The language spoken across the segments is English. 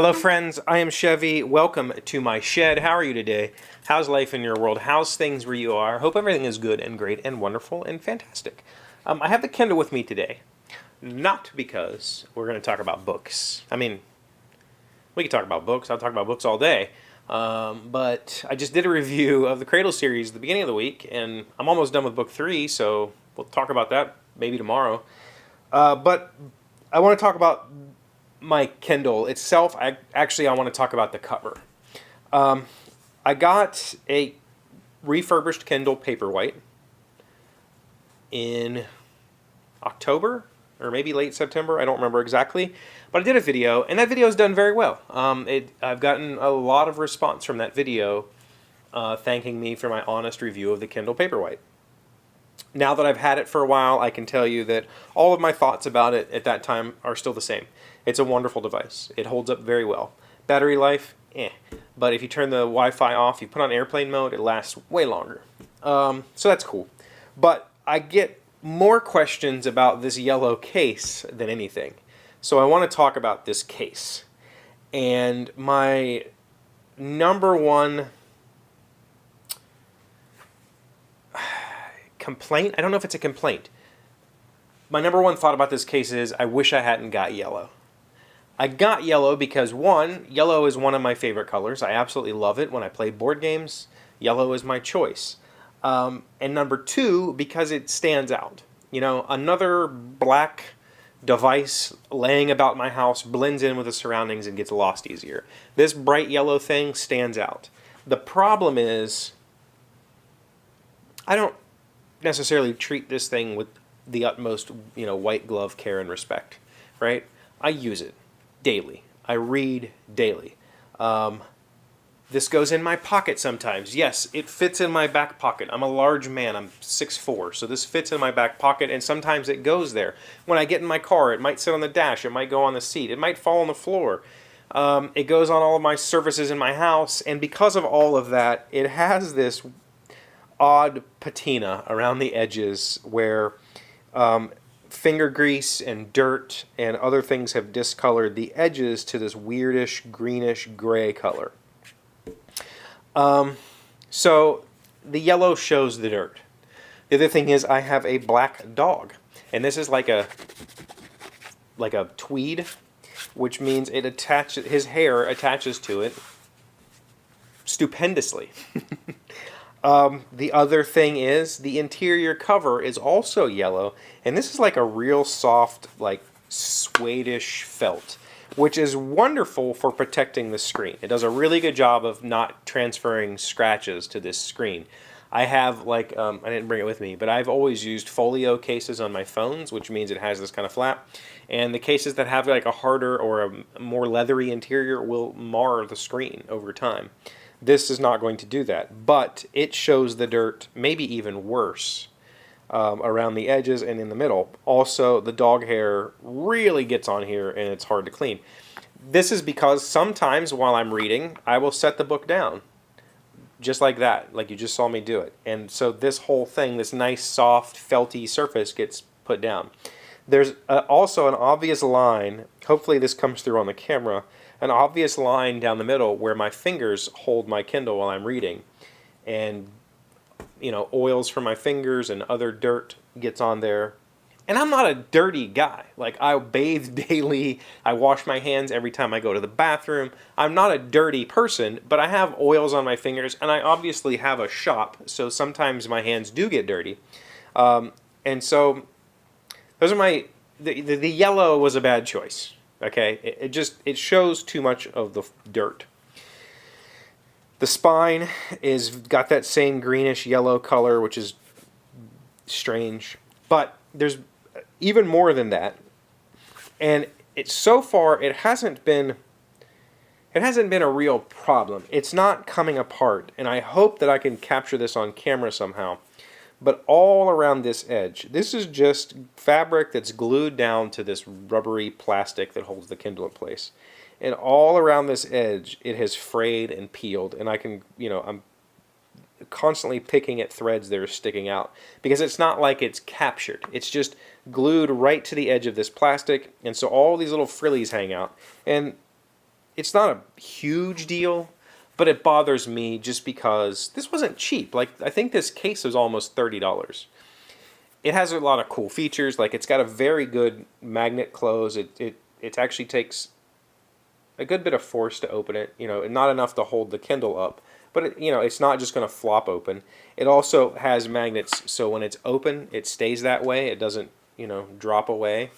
Hello friends, I am Chevee. Welcome to my shed. How are you today? How's life in your world? How's things where you are? Hope everything is good and great and wonderful and fantastic. I have the Kindle with me today. Not because we're going to talk about books. I mean, we can talk about books. I'll talk about books all day. But I just did a review of the Cradle series at the beginning of the week, and I'm almost done with book 3, so we'll talk about that maybe tomorrow. But I want to talk about my Kindle itself. I want to talk about the cover. I got a refurbished Kindle Paperwhite in October or maybe late September. I don't remember exactly, but I did a video, and that video has done very well. I've gotten a lot of response from that video thanking me for my honest review of the Kindle Paperwhite. Now that I've had it for a while, I can tell you that all of my thoughts about it at that time are still the same. It's a wonderful device. It holds up very well. Battery life, but if you turn the Wi-Fi off, you put on airplane mode, it lasts way longer. So that's cool. But I get more questions about this yellow case than anything. So I want to talk about this case. And my number one complaint, I don't know if it's a complaint. My number one thought about this case is I wish I hadn't got yellow. I got yellow because, one, yellow is one of my favorite colors. I absolutely love it when I play board games. Yellow is my choice. And number two, because it stands out. You know, another black device laying about my house blends in with the surroundings and gets lost easier. This bright yellow thing stands out. The problem is I don't necessarily treat this thing with the utmost, white glove care and respect, right? I use it daily. I read daily. This goes in my pocket sometimes. Yes, it fits in my back pocket. I'm a large man. I'm 6'4", so this fits in my back pocket, and sometimes it goes there. When I get in my car, it might sit on the dash. It might go on the seat. It might fall on the floor. It goes on all of my surfaces in my house, and because of all of that, it has this odd patina around the edges where finger grease and dirt and other things have discolored the edges to this weirdish greenish gray color. So the yellow shows the dirt. The other thing is I have a black dog, and this is like a tweed, which means his hair attaches to it stupendously. The other thing is the interior cover is also yellow, and this is like a real soft, like suede-ish felt, which is wonderful for protecting the screen. It does a really good job of not transferring scratches to this screen. I have I didn't bring it with me, but I've always used folio cases on my phones, which means it has this kind of flap. And the cases that have like a harder or a more leathery interior will mar the screen over time. This is not going to do that, but it shows the dirt, maybe even worse, around the edges and in the middle. Also, the dog hair really gets on here, and it's hard to clean. This is because sometimes while I'm reading, I will set the book down, just like that, like you just saw me do it. And so this whole thing, this nice, soft, felty surface gets put down. There's also an obvious line, hopefully this comes through on the camera, an obvious line down the middle where my fingers hold my Kindle while I'm reading. And, oils from my fingers and other dirt gets on there. And I'm not a dirty guy. Like, I bathe daily. I wash my hands every time I go to the bathroom. I'm not a dirty person, but I have oils on my fingers, and I obviously have a shop, so sometimes my hands do get dirty. And so those are the yellow was a bad choice. Okay, it shows too much of the dirt. The spine is got that same greenish yellow color, which is strange. But there's even more than that. And so far it hasn't been a real problem. It's not coming apart, and I hope that I can capture this on camera somehow. But all around this edge, this is just fabric that's glued down to this rubbery plastic that holds the Kindle in place. And all around this edge, it has frayed and peeled, and I can, I'm constantly picking at threads that are sticking out because it's not like it's captured. It's just glued right to the edge of this plastic, and so all these little frillies hang out. And it's not a huge deal, but it bothers me just because this wasn't cheap. Like, I think this case was almost $30. It has a lot of cool features. Like, it's got a very good magnet close. It actually takes a good bit of force to open it. You know, not enough to hold the Kindle up, but it's not just going to flop open. It also has magnets, so when it's open, it stays that way. It doesn't, drop away.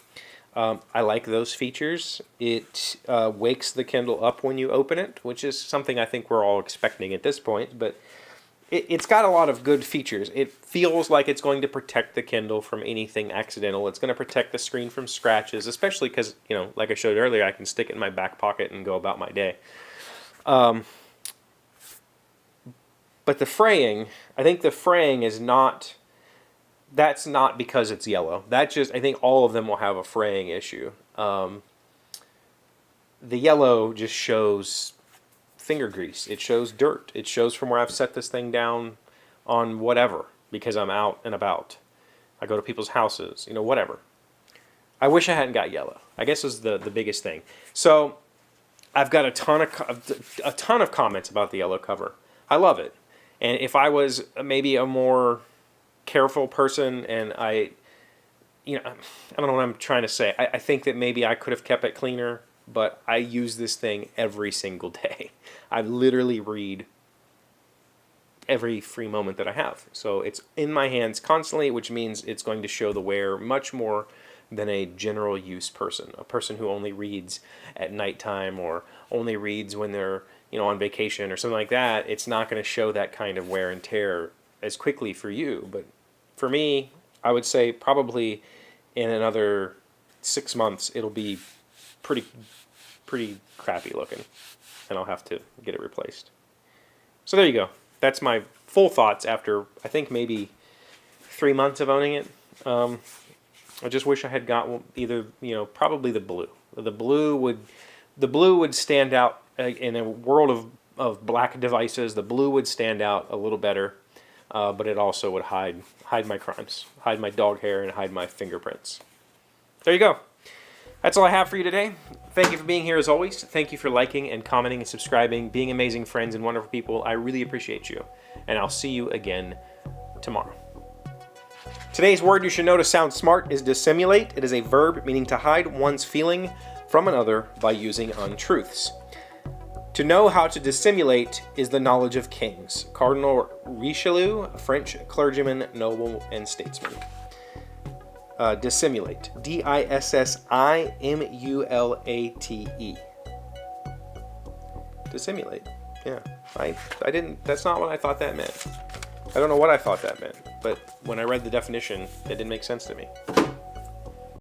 I like those features. It wakes the Kindle up when you open it, which is something I think we're all expecting at this point, but it's got a lot of good features. It feels like it's going to protect the Kindle from anything accidental. It's going to protect the screen from scratches, especially because, like I showed earlier, I can stick it in my back pocket and go about my day. But the fraying, I think the fraying is not... That's not because it's yellow. I think all of them will have a fraying issue. The yellow just shows finger grease. It shows dirt. It shows from where I've set this thing down on whatever, because I'm out and about. I go to people's houses, whatever. I wish I hadn't got yellow. I guess was the biggest thing. So I've got a ton of comments about the yellow cover. I love it. And if I was maybe a more careful person, and I don't know what I'm trying to say. I think that maybe I could have kept it cleaner, but I use this thing every single day. I literally read every free moment that I have. So it's in my hands constantly, which means it's going to show the wear much more than a general use person. A person who only reads at nighttime or only reads when they're on vacation or something like that. It's not going to show that kind of wear and tear as quickly for you, but for me, I would say probably in another 6 months it'll be pretty crappy looking, and I'll have to get it replaced. So there you go. That's my full thoughts after I think maybe 3 months of owning it. I just wish I had got either probably the blue. The blue would stand out in a world of black devices. The blue would stand out a little better. But it also would hide my crimes, hide my dog hair, and hide my fingerprints. There you go. That's all I have for you today. Thank you for being here as always. Thank you for liking and commenting and subscribing, being amazing friends and wonderful people. I really appreciate you. And I'll see you again tomorrow. Today's word you should know to sound smart is dissimulate. It is a verb meaning to hide one's feeling from another by using untruths. To know how to dissimulate is the knowledge of kings. Cardinal Richelieu, a French clergyman, noble, and statesman. Dissimulate. D-I-S-S-I-M-U-L-A-T-E. Dissimulate. Yeah. I didn't... That's not what I thought that meant. I don't know what I thought that meant, but when I read the definition, it didn't make sense to me.